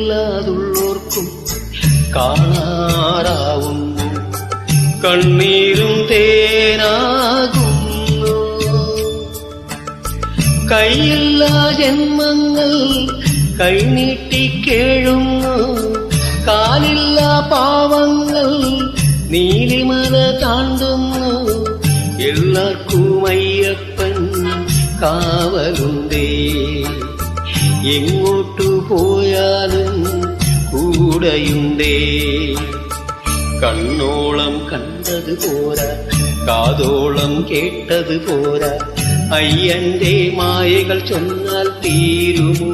കണ്ണില്ലാതുള്ളോർക്കും കാണാറാവുന്നു, കണ്ണീരും തേനാകുന്നു. കൈയില്ലാ ജന്മങ്ങൾ കൈനീട്ടി കേഴുന്നു, കാലില്ലാ പാവങ്ങൾ നീലിമല താണ്ടുന്നു. എല്ലാവർക്കും അയ്യപ്പൻ കാവലുണ്ടേ, എങ്ങോട്ടു പോയാലും കൂടെയുണ്ടേ. കണ്ണോളം കണ്ടത് പോരാ, കാതോളം കേട്ടത് പോരാ, അയ്യന്റെ മായകൾ ചൊന്നാൽ തീരുമോ?